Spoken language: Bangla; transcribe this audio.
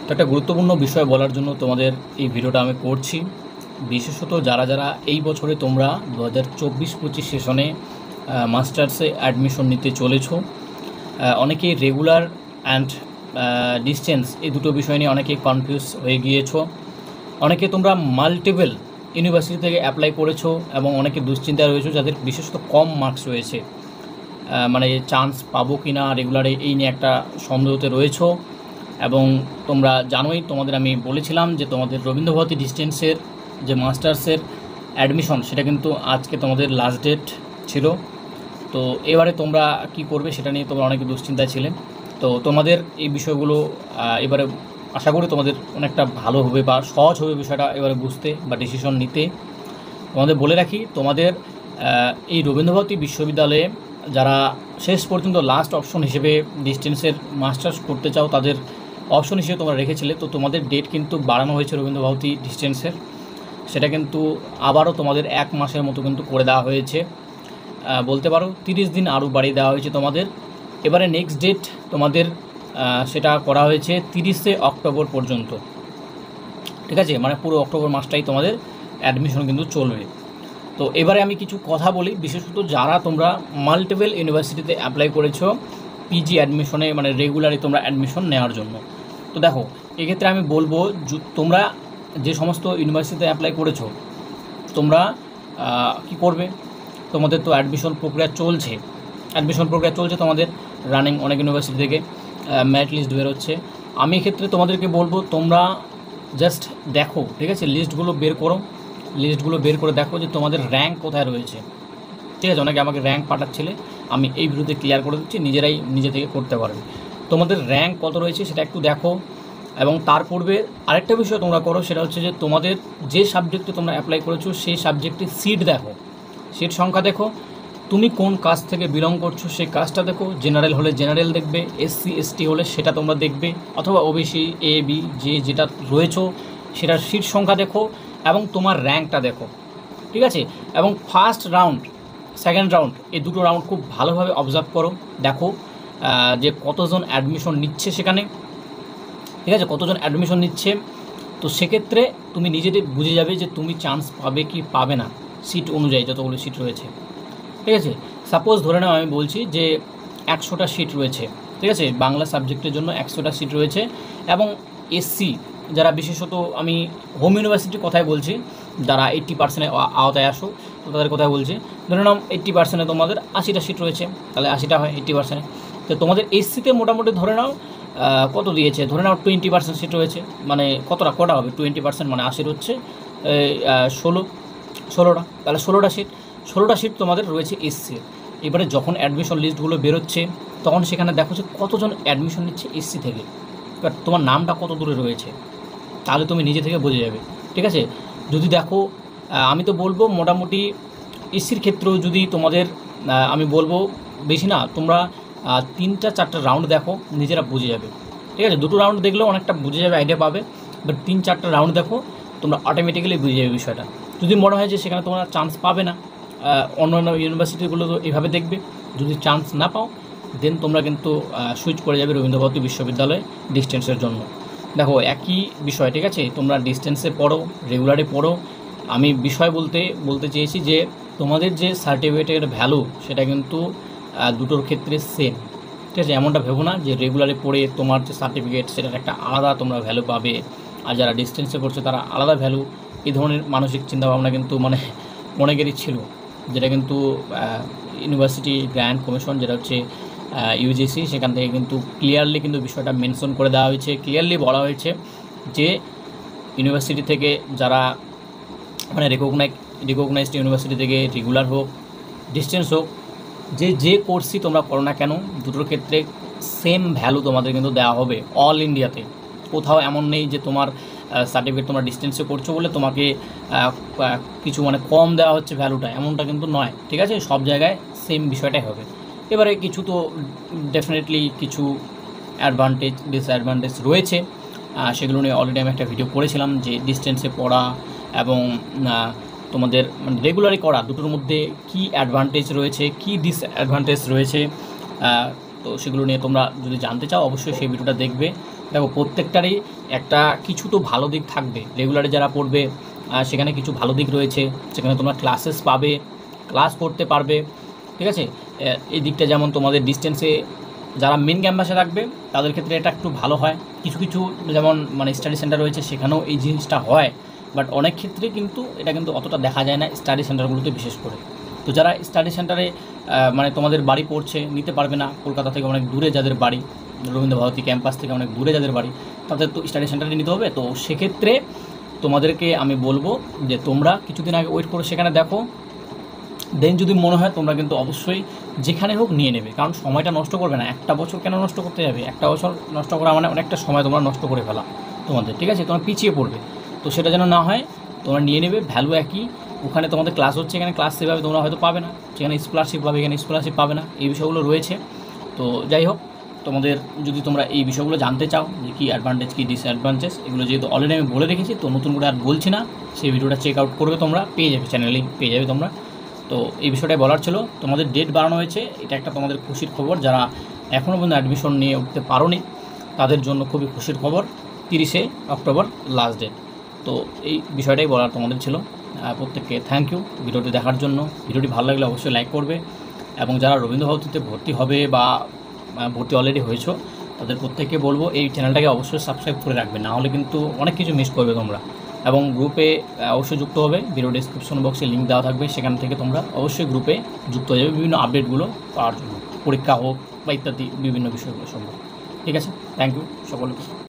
তো একটা গুরুত্বপূর্ণ বিষয় বলার জন্য তোমাদের এই ভিডিওটা আমি করছি। বিশেষত যারা যারা এই বছরে তোমরা 2024-25 সেশনে মাস্টার্সে অ্যাডমিশন নিতে চলেছো, অনেকেই রেগুলার অ্যান্ড ডিস্টেন্স এই দুটো বিষয় নিয়ে অনেকেই কনফিউজ হয়ে গিয়েছো। অনেকে তোমরা মাল্টিপল ইউনিভার্সিটি থেকে অ্যাপ্লাই করেছো এবং অনেকে দুশ্চিন্তায় রয়েছো যাদের বিশেষত কম মার্কস রয়েছে, মানে চান্স পাবো কি না রেগুলারে এই নিয়ে একটা সন্দেহতে রয়েছো। এবং তোমরা জানোই, তোমাদের আমি বলেছিলাম যে তোমাদের রবীন্দ্রভারতী ডিস্টেন্সের যে মাস্টার্সের অ্যাডমিশন সেটা কিন্তু আজকে তোমাদের লাস্ট ডেট ছিল। তো এবারে তোমরা কি করবে সেটা নিয়ে তোমরা অনেকে দুশ্চিন্তায় ছিলে। তো তোমাদের এই বিষয়গুলো এবারে আশা করি তোমাদের অনেকটা ভালো হবে বা সহজ হবে বিষয়টা এবারে বুঝতে বা ডিসিশন নিতে। তোমাদের বলে রাখি, তোমাদের এই রবীন্দ্রভারতী বিশ্ববিদ্যালয়ে যারা শেষ পর্যন্ত লাস্ট অপশন হিসেবে ডিস্টেন্সের মাস্টার্স করতে চাও তাদের অপশন হিসেবে তোমরা রেখেছিলে। তো তোমাদের ডেট কিন্তু বাড়ানো হয়েছে রবীন্দ্রভারতী ডিস্টেন্সের, সেটা কিন্তু আবারও তোমাদের 1 মাসের মতো কিন্তু করে দেওয়া হয়েছে, বলতে পারো 30 দিন আরও বাড়িয়ে দেওয়া হয়েছে তোমাদের। এবারে নেক্সট ডেট তোমাদের সেটা করা হয়েছে 30শে অক্টোবর পর্যন্ত, ঠিক আছে, মানে পুরো অক্টোবর মাসটাই তোমাদের অ্যাডমিশন কিন্তু চলবে। তো এবারে আমি কিছু কথা বলি, বিশেষত যারা তোমরা মাল্টিপল ইউনিভার্সিটিতে অ্যাপ্লাই করেছো পিজি অ্যাডমিশনে, মানে রেগুলারই তোমরা অ্যাডমিশন নেওয়ার জন্য। তো দেখো, এক্ষেত্রে আমি বলবো তোমরা যে সমস্ত ইউনিভার্সিটিতে অ্যাপ্লাই করেছো তোমরা কি করবে, তোমাদের তো অ্যাডমিশন প্রক্রিয়া চলছে তোমাদের রানিং অনেক ইউনিভার্সিটি থেকে মেরিট লিস্ট বেরোচ্ছে। আমি এক্ষেত্রে তোমাদেরকে বলবো তোমরা জাস্ট দেখো, ঠিক আছে, লিস্টগুলো বের করে দেখো যে তোমাদের র্যাঙ্ক কোথায় রয়েছে, ঠিক আছে। অনেকে আমাকে র্যাঙ্ক পাঠাচ্ছিলে, আমি এই ভিডিওতে ক্লিয়ার করে দিচ্ছি, নিজে থেকে করতে পারবে। তোমাদের র্যাঙ্ক কত রয়েছে সেটা একটু দেখো। এবং তার পূর্বে আরেকটা বিষয় তোমরা করো, সেটা হচ্ছে যে তোমাদের যে সাবজেক্টে তোমরা অ্যাপ্লাই করেছো সেই সাবজেক্টের সিট দেখো, সিট সংখ্যা দেখো, তুমি কোন কাস্ট থেকে বিলং করছো সেই কাস্টটা দেখো। জেনারেল হলে জেনারেল দেখবে, এসসি এসটি হলে সেটা তোমরা দেখবে, অথবা ওবিসি এ বি যেটা রয়েছো সেটার সিট সংখ্যা দেখো এবং তোমার র্যাঙ্কটা দেখো, ঠিক আছে। এবং ফার্স্ট রাউন্ড, সেকেন্ড রাউন্ড, এই দুটো রাউন্ড খুব ভালোভাবে অবজার্ভ করো, দেখো যে কতজন অ্যাডমিশন নিচ্ছে সেখানে, ঠিক আছে, কতজন অ্যাডমিশন নিচ্ছে। তো সেক্ষেত্রে তুমি নিজেদের বুঝে যাবে যে তুমি চান্স পাবে কি পাবে না, সিট অনুযায়ী যতগুলো সিট রয়েছে, ঠিক আছে। সাপোজ ধরে নাও আমি বলছি যে 100টা সিট রয়েছে, ঠিক আছে, বাংলা সাবজেক্টের জন্য 100টা সিট রয়েছে। এবং এসসি যারা, বিশেষত আমি হোম ইউনিভার্সিটির কথাই বলছি, যারা 80% আওতায় আসো তো তাদের কথাই বলছি। ধরে নাও 80% তোমাদের 80টা সিট রয়েছে, তাহলে 80টা হয় 80%। তো তোমাদের এসসিতে মোটামুটি ধরে নাও কত দিয়েছে, ধরে নাও 20% সিট রয়েছে, মানে কটা হবে 20%, মানে 80 হচ্ছে 16টা, তাহলে 16টা সিট তোমাদের রয়েছে এসসি। এবারে যখন অ্যাডমিশন লিস্টগুলো বেরোচ্ছে তখন সেখানে দেখো যে কতজন অ্যাডমিশন নিচ্ছে এসসি থেকে, এবার তোমার নামটা কত দূরে রয়েছে তাহলে তুমি নিজে থেকে বুঝে যাবে, ঠিক আছে। যদি দেখো, আমি তো বলবো মোটামুটি এসসির ক্ষেত্রেও যদি তোমাদের আমি বলবো বেশি না, তোমরা 3-4টা রাউন্ড দেখো, নিজেরা বুঝে যাবে, ঠিক আছে। 2টো রাউন্ড দেখলেও অনেকটা বুঝে যাবে, আইডিয়া পাবে, বাট 3-4টা রাউন্ড দেখো, তোমরা অটোমেটিক্যালি বুঝে যাবে বিষয়টা। যদি মনে হয় যে সেখানে তোমরা চান্স পাবে না, অন্যান্য ইউনিভার্সিটিগুলো তো এইভাবে দেখবে, যদি চান্স না পাও দেন তোমরা কিন্তু সুইচ করে যাবে রবীন্দ্রভারতী বিশ্ববিদ্যালয়ে ডিস্টেন্সের জন্য। দেখো একই বিষয়, ঠিক আছে, তোমরা ডিস্টেন্সে পড়ো রেগুলারে পড়ো, আমি বিষয় বলতে চেয়েছি যে তোমাদের যে সার্টিফিকেটের ভ্যালু সেটা কিন্তু দুটোর ক্ষেত্রে সেম, ঠিক আছে। এমনটা ভেবো না যে রেগুলারে পড়ে তোমার যে সার্টিফিকেট সেটার একটা আলাদা তোমরা ভ্যালু পাবে, আর যারা ডিস্টেন্সে পড়ছে তারা আলাদা ভ্যালু। এই ধরনের মানসিক চিন্তাভাবনা কিন্তু মানে অনেকেরই ছিল, যেটা কিন্তু ইউনিভার্সিটি গ্র্যান্ট কমিশন, যেটা হচ্ছে ইউজিসি, সেখান থেকে কিন্তু ক্লিয়ারলি কিন্তু বিষয়টা মেনশন করে দেওয়া হয়েছে, ক্লিয়ারলি বলা হয়েছে যে ইউনিভার্সিটি থেকে যারা মানে রিকগনাইজড ইউনিভার্সিটি থেকে রেগুলার হোক ডিস্টেন্স হোক, যে কোর্সই তোমরা করো না কেন দুটোর ক্ষেত্রে সেম ভ্যালু তোমাদের কিন্তু দেওয়া হবে অল ইন্ডিয়াতে। কোথাও এমন নেই যে তোমার সার্টিফিকেট তোমরা ডিস্টেন্সে করছো বলে তোমাকে কিছু মানে কম দেওয়া হচ্ছে ভ্যালুটা, এমনটা কিন্তু নয়, ঠিক আছে। সব জায়গায় সেম বিষয়টাই হবে। এবারে কিছু তো ডেফিনেটলি কিছু অ্যাডভান্টেজ ডিসঅ্যাডভান্টেজ রয়েছে, সেগুলো নিয়ে অলরেডি আমি একটা ভিডিও করেছিলাম যে ডিস্টেন্সে পড়া এবং তোমাদের মানে রেগুলারই করা দুটোর মধ্যে কী অ্যাডভান্টেজ রয়েছে, কী ডিসঅ্যাডভান্টেজ রয়েছে। তো সেগুলো নিয়ে তোমরা যদি জানতে চাও অবশ্যই সেই ভিডিওটা দেখবে। দেখো প্রত্যেকটারই একটা কিছু তো ভালো দিক থাকবে। রেগুলারে যারা পড়বে সেখানে কিছু ভালো দিক রয়েছে, সেখানে তোমরা ক্লাসেস পাবে, ক্লাস করতে পারবে, ঠিক আছে। এই দিকটা যেমন তোমাদের ডিস্টেন্সে যারা মেন ক্যাম্পাসে থাকবে তাদের ক্ষেত্রে এটা একটু ভালো হয়। কিছু কিছু যেমন মানে স্টাডি সেন্টার রয়েছে সেখানেও এই জিনিসটা হয়, বাট অনেক ক্ষেত্রে কিন্তু এটা কিন্তু অতটা দেখা যায় না স্টাডি সেন্টারগুলোতে বিশেষ করে। তো যারা স্টাডি সেন্টারে মানে তোমাদের বাড়ি পড়ছে নিতে পারবে না, কলকাতা থেকে অনেক দূরে যাদের বাড়ি, রবীন্দ্র ভারতী ক্যাম্পাস থেকে অনেক দূরে যাদের বাড়ি, তাদের তো স্টাডি সেন্টারে নিতে হবে। তো সেক্ষেত্রে তোমাদেরকে আমি বলবো যে তোমরা কিছুদিন আগে ওয়েট করে সেখানে দেখো, দেন যদি মনে হয় তোমরা কিন্তু অবশ্যই যেখানে হোক নিয়ে নেবে, কারণ সময়টা নষ্ট করবে না। একটা বছর কেন নষ্ট করতে যাবে? একটা বছর নষ্ট করা মানে অনেকটা সময় তোমরা নষ্ট করে ফেলা তোমাদের, ঠিক আছে। তোমরা পিছিয়ে পড়বে, তো সেটা যেন না হয়। তোমরা নিয়ে নেবে, ভ্যালু একই। ওখানে তোমাদের ক্লাস হচ্ছে, এখানে ক্লাস সেভাবে তোমরা হয়তো পাবে না, সেখানে স্কলারশিপ পাবে, এখানে স্কলারশিপ পাবে না, এই বিষয়গুলো রয়েছে। তো যাই হোক, তোমাদের যদি তোমরা এই বিষয়গুলো জানতে চাও যে কী অ্যাডভান্টেজ কী ডিসঅ্যাডভান্টেজ, এগুলো যেহেতু অলরেডি আমি বলে রেখেছি, তো নতুন করে আর বলছি না। সেই ভিডিওটা চেক আউট করবে, তোমরা পেয়ে যাবে, চ্যানেলেই পেয়ে যাবে তোমরা। তো এই বিষয়টাই বলার ছিল। তোমাদের ডেট বাড়ানো হয়েছে, এটা একটা তোমাদের খুশির খবর। যারা এখনও পর্যন্ত অ্যাডমিশন নিয়ে উঠতে পারোনি তাদের জন্য খুবই খুশির খবর। 30শে অক্টোবর লাস্ট ডেট। তো এই বিষয়টাই বলার তোমাদের ছিল। প্রত্যেককে থ্যাংক ইউ ভিডিওটি দেখার জন্য। ভিডিওটি ভালো লাগলে অবশ্যই লাইক করবে, এবং যারা রবীন্দ্র ভারতীতে ভর্তি হবে বা ভর্তি অলরেডি হয়েছো তাদের প্রত্যেককে বলবো এই চ্যানেলটাকে অবশ্যই সাবস্ক্রাইব করে রাখবে, না হলে কিন্তু অনেক কিছু মিস করবে তোমরা। এবং গ্রুপে অবশ্যই যুক্ত হবে, ভিডিও ডিসক্রিপশন বক্সে লিঙ্ক দেওয়া থাকবে, সেখান থেকে তোমরা অবশ্যই গ্রুপে যুক্ত হয়ে যাবে বিভিন্ন আপডেটগুলো পাওয়ার জন্য, পরীক্ষা হোক বা ইত্যাদি বিভিন্ন বিষয়গুলো সম্ভব। ঠিক আছে, থ্যাংক ইউ সকলকে।